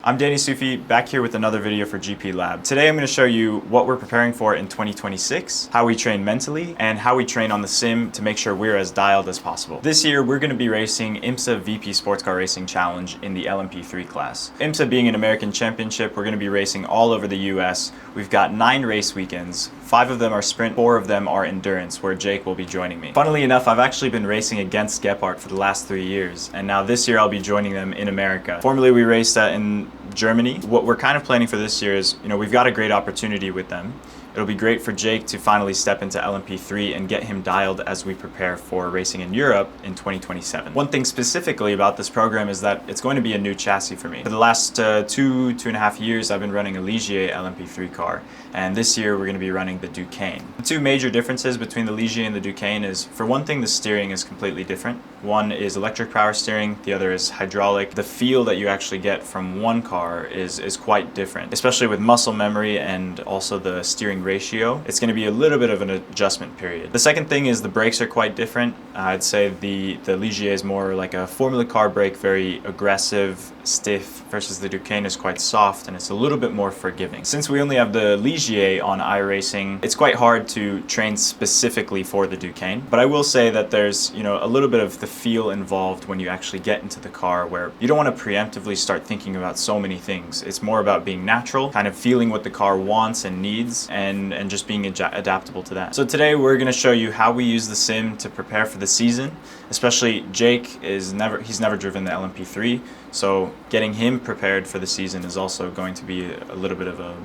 I'm Danny Sufi, back here with another video for GP Lab. Today I'm going to show you what we're preparing for in 2026, how we train mentally, and how we train on the sim to make sure we're as dialed as possible. This year we're going to be racing IMSA VP Sports Car Racing Challenge in the LMP3 class. IMSA being an American championship, we're going to be racing all over the US. We've got 9 race weekends. 5 of them are sprint, 4 of them are endurance, where Jake will be joining me. Funnily enough, I've actually been racing against Gephardt for the last 3 years, and now this year I'll be joining them in America. Formerly we raced in Germany. What we're kind of planning for this year is, we've got a great opportunity with them. It'll be great for Jake to finally step into LMP3 and get him dialed as we prepare for racing in Europe in 2027. One thing specifically about this program is that it's going to be a new chassis for me. For the last 2.5 years, I've been running a Ligier LMP3 car, and this year we're going to be running the Duqueine. The 2 major differences between the Ligier and the Duqueine is, for one thing, the steering is completely different. One is electric power steering, the other is hydraulic. The feel that you actually get from one car is quite different, especially with muscle memory and also the steering ratio. It's going to be a little bit of an adjustment period. The second thing is the brakes are quite different. I'd say the Ligier is more like a Formula car brake, very aggressive, stiff, versus the Duqueine is quite soft and it's a little bit more forgiving. Since we only have the Ligier on iRacing, it's quite hard to train specifically for the Duqueine, but I will say that there's a little bit of the feel involved when you actually get into the car, where you don't want to preemptively start thinking about so many things. It's more about being natural, kind of feeling what the car wants and needs, and just being adaptable to that. So today we're going to show you how we use the sim to prepare for the season. Especially Jake he's never driven the LMP3, so getting him prepared for the season is also going to be a little bit of a,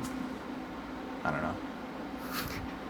I don't know.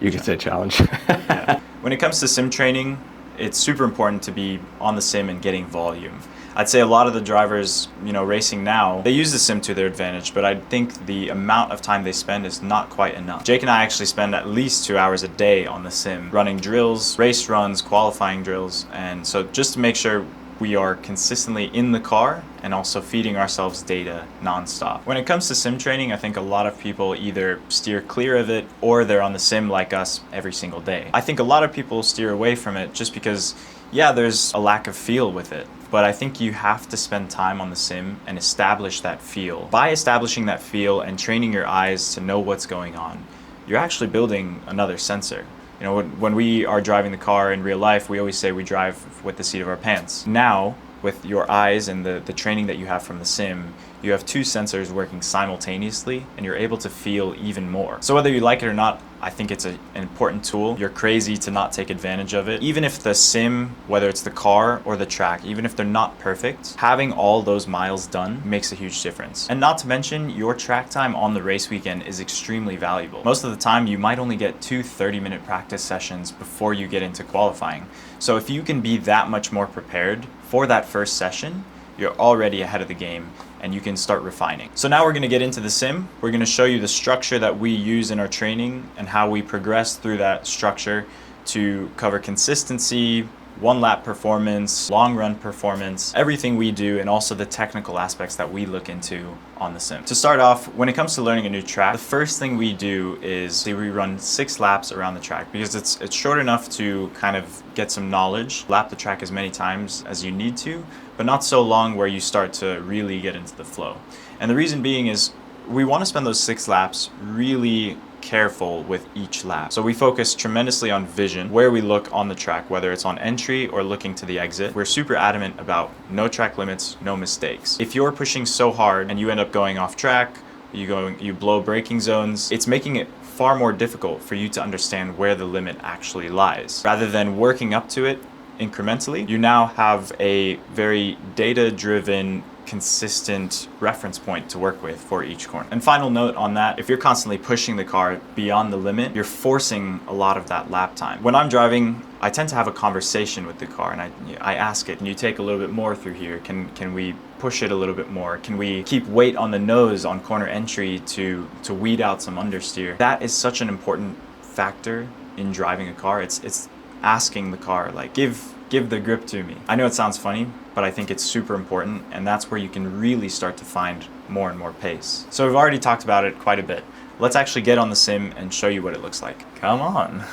You could say challenge. Yeah. When it comes to sim training, it's super important to be on the sim and getting volume. I'd say a lot of the drivers, racing now, they use the sim to their advantage, but I think the amount of time they spend is not quite enough. Jake and I actually spend at least 2 hours a day on the sim, running drills, race runs, qualifying drills, and so just to make sure we are consistently in the car and also feeding ourselves data nonstop. When it comes to sim training, I think a lot of people either steer clear of it or they're on the sim like us every single day. I think a lot of people steer away from it just because, yeah, there's a lack of feel with it. But I think you have to spend time on the sim and establish that feel. By establishing that feel and training your eyes to know what's going on, you're actually building another sensor. When we are driving the car in real life, we always say we drive with the seat of our pants. Now, with your eyes and the training that you have from the sim, you have 2 sensors working simultaneously and you're able to feel even more. So whether you like it or not, I think it's an important tool. You're crazy to not take advantage of it. Even if the sim, whether it's the car or the track, even if they're not perfect, having all those miles done makes a huge difference. And not to mention, your track time on the race weekend is extremely valuable. Most of the time, you might only get 2 30-minute practice sessions before you get into qualifying. So if you can be that much more prepared for that first session, you're already ahead of the game and you can start refining. So now we're going to get into the sim. We're going to show you the structure that we use in our training and how we progress through that structure to cover consistency, 1-lap performance, long run performance, everything we do, and also the technical aspects that we look into on the sim. To start off, when it comes to learning a new track, the first thing we do is we run 6 laps around the track because it's short enough to kind of get some knowledge, lap the track as many times as you need to, but not so long where you start to really get into the flow. And the reason being is we want to spend those 6 laps really careful with each lap. So we focus tremendously on vision, where we look on the track, whether it's on entry or looking to the exit. We're super adamant about no track limits, no mistakes. If you're pushing so hard and you end up going off track, you blow braking zones, it's making it far more difficult for you to understand where the limit actually lies. Rather than working up to it incrementally, you now have a very data-driven, consistent reference point to work with for each corner. And final note on that, if you're constantly pushing the car beyond the limit, you're forcing a lot of that lap time. When I'm driving, I tend to have a conversation with the car and I ask it, can you take a little bit more through here? Can we push it a little bit more? Can we keep weight on the nose on corner entry to weed out some understeer? That is such an important factor in driving a car. It's asking the car, like, give the grip to me. I know it sounds funny, but I think it's super important, and that's where you can really start to find more and more pace. So we've already talked about it quite a bit. Let's actually get on the sim and show you what it looks like. Come on.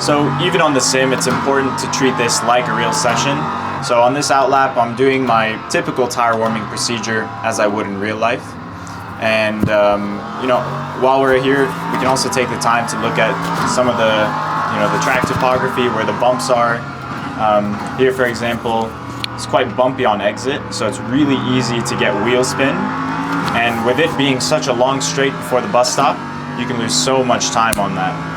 So even on the sim, it's important to treat this like a real session. So on this outlap, I'm doing my typical tire warming procedure as I would in real life. And while we're here, we can also take the time to look at some of the track topography, where the bumps are. Here, for example, it's quite bumpy on exit, so it's really easy to get wheel spin. And with it being such a long straight before the bus stop, you can lose so much time on that.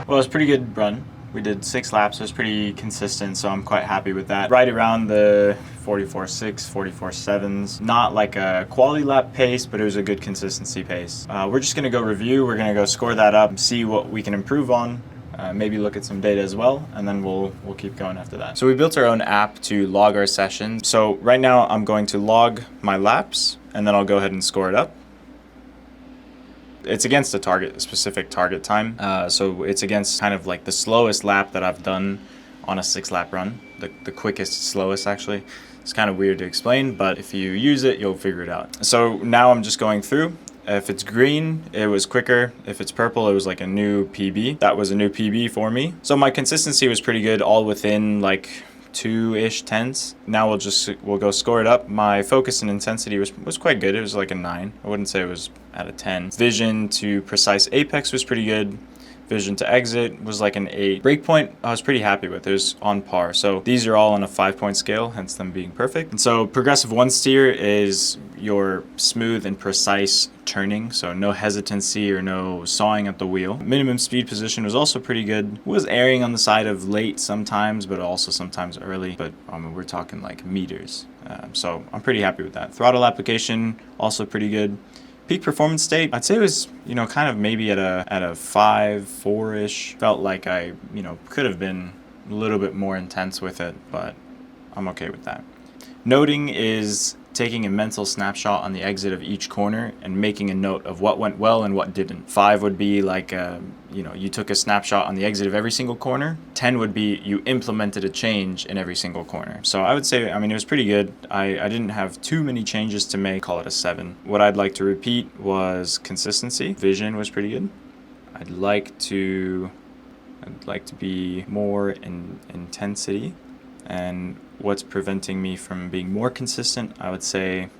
Well, it was a pretty good run. We did 6 laps. It was pretty consistent, so I'm quite happy with that. Right around the 44.6, 44.7s. Not like a quality lap pace, but it was a good consistency pace. We're just gonna go review. We're gonna go score that up, see what we can improve on. Maybe look at some data as well, and then we'll keep going after that. So we built our own app to log our sessions. So right now I'm going to log my laps, and then I'll go ahead and score it up. It's against a specific target time. So it's against kind of like the slowest lap that I've done on a 6-lap run. The quickest, slowest actually. It's kind of weird to explain, but if you use it, you'll figure it out. So now I'm just going through. If it's green, it was quicker. If it's purple, it was like a new PB. That was a new PB for me. So my consistency was pretty good, all within like 2-ish tenths. Now we'll go score it up. My focus and intensity was quite good. It was like a 9. I wouldn't say it was at a 10. Vision to precise apex was pretty good. Vision to exit was like an 8. Breakpoint, I was pretty happy with. It was on par. So these are all on a 5-point scale, hence them being perfect. And so progressive 1 steer is your smooth and precise turning. So no hesitancy or no sawing at the wheel. Minimum speed position was also pretty good. Was erring on the side of late sometimes, but also sometimes early. But we're talking like meters. So I'm pretty happy with that. Throttle application, also pretty good. Peak performance state, I'd say it was, kind of maybe at a 5, 4-ish. Felt like I, could have been a little bit more intense with it, but I'm okay with that. Noting is taking a mental snapshot on the exit of each corner and making a note of what went well and what didn't. 5 would be like, you took a snapshot on the exit of every single corner. 10 would be you implemented a change in every single corner. So I would say, it was pretty good. I didn't have too many changes to make, call it a 7. What I'd like to repeat was consistency. Vision was pretty good. I'd like to be more in intensity. And what's preventing me from being more consistent, I would say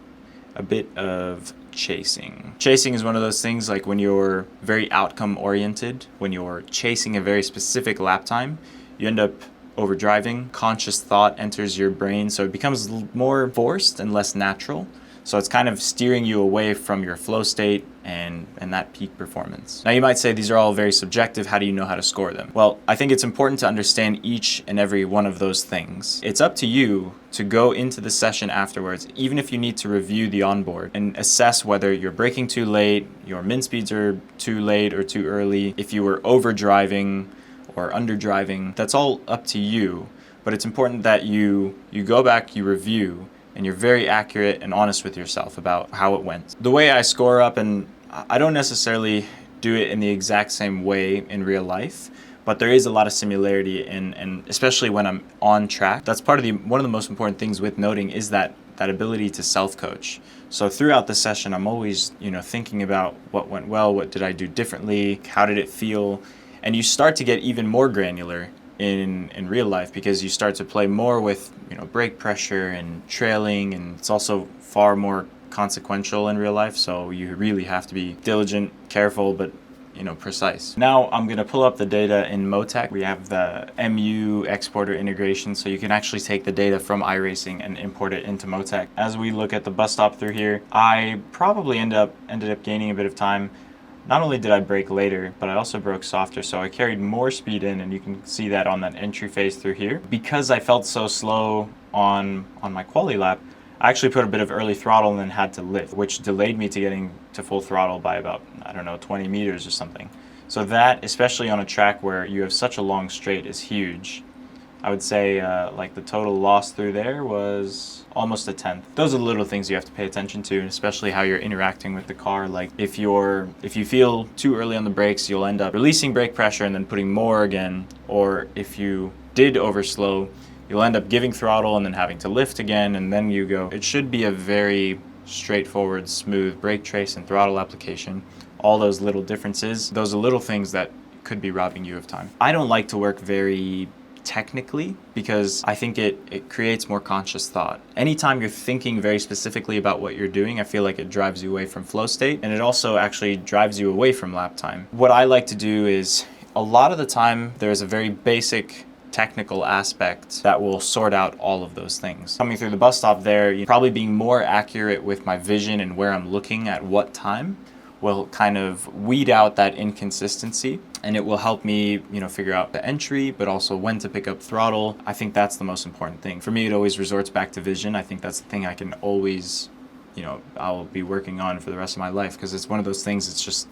a bit of chasing. Chasing is one of those things like when you're very outcome oriented, when you're chasing a very specific lap time, you end up overdriving. Conscious thought enters your brain, so it becomes more forced and less natural. So it's kind of steering you away from your flow state and that peak performance. Now you might say these are all very subjective. How do you know how to score them? Well, I think it's important to understand each and every one of those things. It's up to you to go into the session afterwards, even if you need to review the onboard and assess whether you're braking too late, your min speeds are too late or too early, if you were over driving or under driving. That's all up to you. But it's important that you go back, you review, and you're very accurate and honest with yourself about how it went. The way I score up, and I don't necessarily do it in the exact same way in real life, but there is a lot of similarity and especially when I'm on track. That's part of one of the most important things with noting is that ability to self-coach. So throughout the session, I'm always, thinking about what went well, what did I do differently, how did it feel, and you start to get even more granular in real life because you start to play more with brake pressure and trailing, and it's also far more consequential in real life, so you really have to be diligent, careful, but precise. Now I'm going to pull up the data in Motec. We have the MU exporter integration, so you can actually take the data from iRacing and import it into Motec. As we look at the bus stop through here, I probably ended up gaining a bit of time. not only did I brake later, but I also broke softer, so I carried more speed in, and you can see that on that entry phase through here. Because I felt so slow on my quali lap, I actually put a bit of early throttle and then had to lift, which delayed me to getting to full throttle by about, I don't know, 20 meters or something. So that, especially on a track where you have such a long straight, is huge. I would say like the total loss through there was almost a tenth. Those are the little things you have to pay attention to, and especially how you're interacting with the car. Like if you feel too early on the brakes, you'll end up releasing brake pressure and then putting more again. Or if you did overslow, you'll end up giving throttle and then having to lift again, and then you go. It should be a very straightforward, smooth brake trace and throttle application. All those little differences, those are little things that could be robbing you of time. I don't like to work very technically because I think it creates more conscious thought. Anytime you're thinking very specifically about what you're doing, I feel like it drives you away from flow state, and it also actually drives you away from lap time. What I like to do is, a lot of the time there's a very basic technical aspect that will sort out all of those things. Coming through the bus stop there, probably being more accurate with my vision and where I'm looking at what time will kind of weed out that inconsistency, and it will help me, figure out the entry, but also when to pick up throttle. I think that's the most important thing. For me, it always resorts back to vision. I think that's the thing I can always, I'll be working on for the rest of my life, because it's one of those things that's just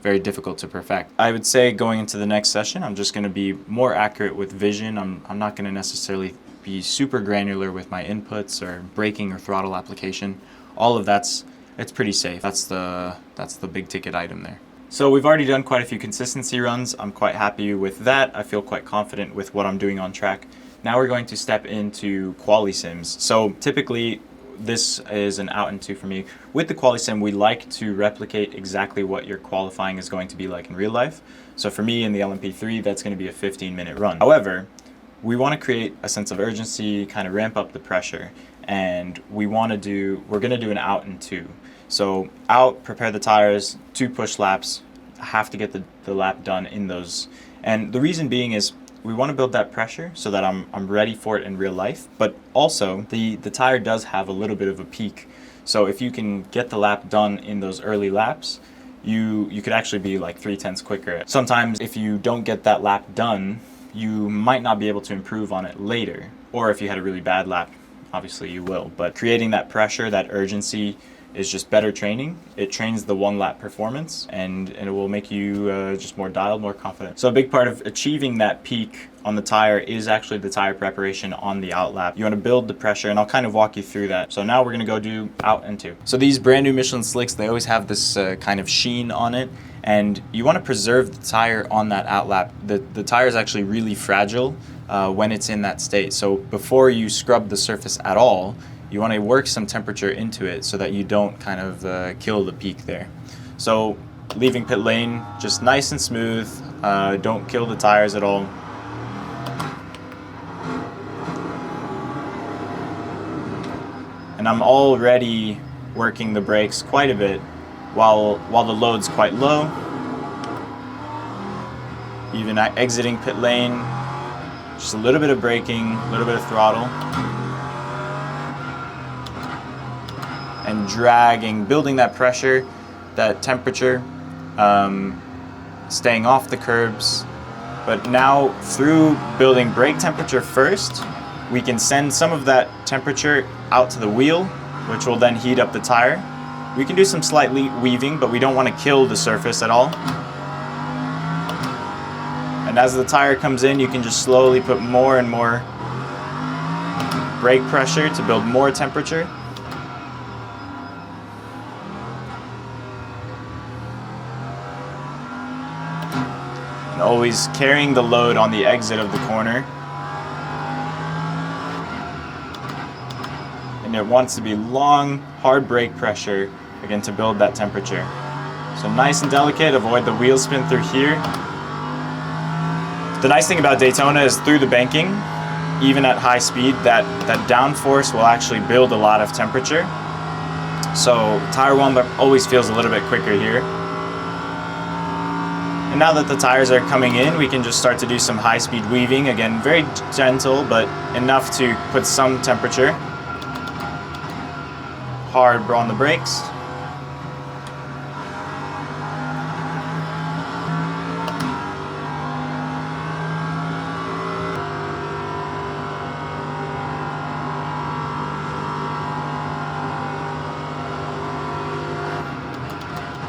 very difficult to perfect. I would say going into the next session, I'm just going to be more accurate with vision. I'm not going to necessarily be super granular with my inputs or braking or throttle application. All of it's pretty safe. That's the big ticket item there. So we've already done quite a few consistency runs. I'm quite happy with that. I feel quite confident with what I'm doing on track. Now we're going to step into quali sims. So typically this is an out and two for me. With the quali sim, we like to replicate exactly what your qualifying is going to be like in real life. So for me in the LMP3, that's going to be a 15-minute run. However, we want to create a sense of urgency, kind of ramp up the pressure, and we're going to do an out and two. So out, prepare the tires, 2 push laps, have to get the lap done in those. And the reason being is we want to build that pressure so that I'm ready for it in real life, but also the tire does have a little bit of a peak. So if you can get the lap done in those early laps, you could actually be like 0.3 quicker. Sometimes if you don't get that lap done, you might not be able to improve on it later. Or if you had a really bad lap, obviously you will. But creating that pressure, that urgency, is just better training. It trains the 1 lap performance, and it will make you just more dialed, more confident. So a big part of achieving that peak on the tire is actually the tire preparation on the out lap. You want to build the pressure, and I'll kind of walk you through that. So now we're going to go do out and two. So these brand new Michelin slicks, they always have this kind of sheen on it, and you want to preserve the tire on that out lap. The tire is actually really fragile when it's in that state. So before you scrub the surface at all, you want to work some temperature into it so that you don't kind of kill the peak there. So leaving pit lane just nice and smooth, don't kill the tires at all. And I'm already working the brakes quite a bit while the load's quite low. Even exiting pit lane, just a little bit of braking, a little bit of throttle. And dragging, building that pressure, that temperature, staying off the curbs. But now through building brake temperature first, we can send some of that temperature out to the wheel, which will then heat up the tire. We can do some slight weaving, but we don't want to kill the surface at all. And as the tire comes in, you can just slowly put more and more brake pressure to build more temperature. Always carrying the load on the exit of the corner. And it wants to be long, hard brake pressure, again, to build that temperature. So nice and delicate, avoid the wheel spin through here. The nice thing about Daytona is through the banking, even at high speed, that downforce will actually build a lot of temperature. So tire warm up always feels a little bit quicker here. And now that the tires are coming in, we can just start to do some high-speed weaving. Again, very gentle, but enough to put some temperature. Hard on the brakes.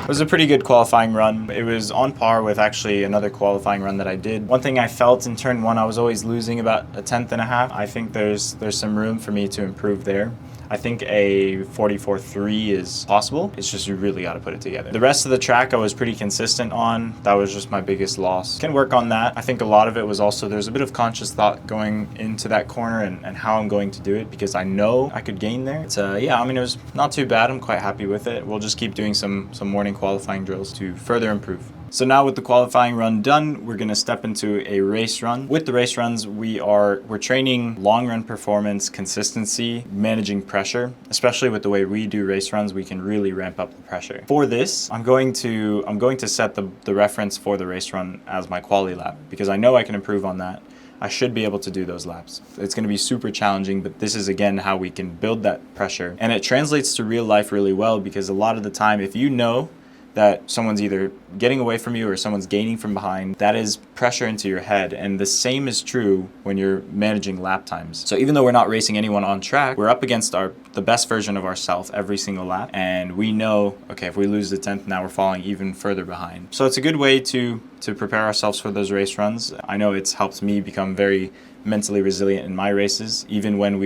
It was a pretty good qualifying run. It was on par with actually another qualifying run that I did. One thing I felt in turn one, I was always losing about a tenth and a half. I think there's some room for me to improve there. I think a 44.3 is possible. It's just you really got to put it together. The rest of the track I was pretty consistent on. That was just my biggest loss. Can work on that. I think a lot of it was also there's a bit of conscious thought going into that corner and how I'm going to do it, because I know I could gain there. It's, yeah, I mean, it was not too bad. I'm quite happy with it. We'll just keep doing some morning qualifying drills to further improve. So now with the qualifying run done, we're gonna step into a race run. With the race runs, we're training long run performance, consistency, managing pressure. Especially with the way we do race runs, we can really ramp up the pressure. For this, I'm going to set the reference for the race run as my quali lap, because I know I can improve on that. I should be able to do those laps. It's going to be super challenging, but this is again how we can build that pressure. And it translates to real life really well, because a lot of the time, if you know that someone's either getting away from you or someone's gaining from behind, that is pressure into your head. And the same is true when you're managing lap times. So even though we're not racing anyone on track, we're up against the best version of ourselves every single lap. And we know, okay, if we lose the 10th, now we're falling even further behind. So it's a good way to prepare ourselves for those race runs. I know it's helped me become very mentally resilient in my races. Even when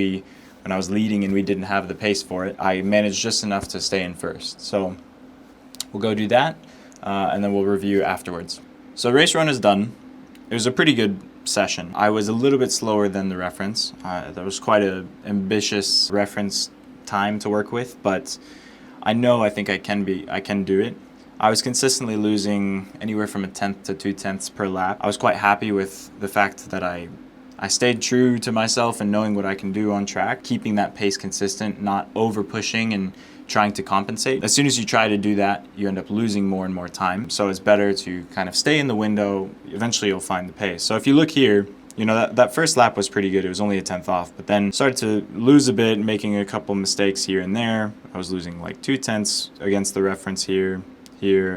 I was leading and we didn't have the pace for it, I managed just enough to stay in first. So we'll go do that, and then we'll review afterwards. So race run is done. It was a pretty good session. I was a little bit slower than the reference. That was quite an ambitious reference time to work with, but I think I can do it. I was consistently losing anywhere from a tenth to 2 tenths per lap. I was quite happy with the fact that I stayed true to myself and knowing what I can do on track, keeping that pace consistent, not over pushing and trying to compensate. As soon as you try to do that, you end up losing more and more time. So it's better to kind of stay in the window. Eventually you'll find the pace. So if you look here, you know, that first lap was pretty good. It was only a tenth off, but then started to lose a bit, making a couple mistakes here and there. I was losing like 2 tenths against the reference here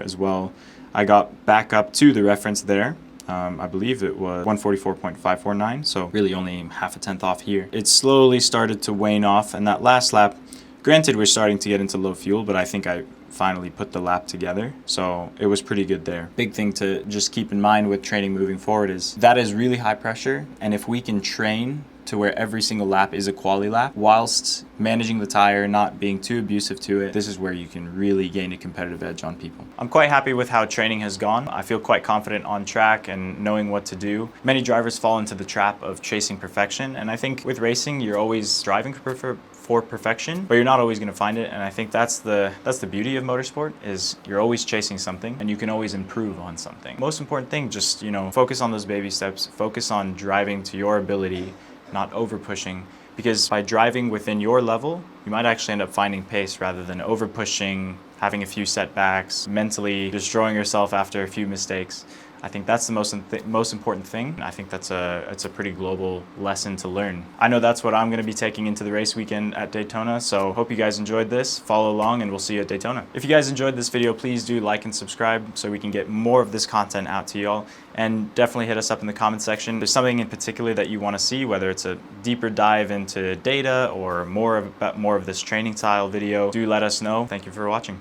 as well. I got back up to the reference there. I believe it was 144.549, so really only half a tenth off here. It slowly started to wane off, and that last lap, granted we're starting to get into low fuel, but I think I finally put the lap together, so it was pretty good there. Big thing to just keep in mind with training moving forward is that is really high pressure, and if we can train to where every single lap is a quali lap whilst managing the tire, not being too abusive to it, this is where you can really gain a competitive edge on people. I'm quite happy with how training has gone. I feel quite confident on track and knowing what to do. Many drivers fall into the trap of chasing perfection, and I think with racing you're always striving for perfection, but you're not always going to find it. And I think that's the beauty of motorsport, is you're always chasing something and you can always improve on something. Most important thing, just, you know, focus on those baby steps, focus on driving to your ability, not over pushing, because by driving within your level, you might actually end up finding pace rather than over pushing, having a few setbacks, mentally destroying yourself after a few mistakes. I think that's the most important thing. I think it's a pretty global lesson to learn. I know that's what I'm going to be taking into the race weekend at Daytona, so hope you guys enjoyed this. Follow along and we'll see you at Daytona. If you guys enjoyed this video, please do like and subscribe so we can get more of this content out to y'all. And definitely hit us up in the comment section. If there's something in particular that you want to see, whether it's a deeper dive into data or more of this training style video, do let us know. Thank you for watching.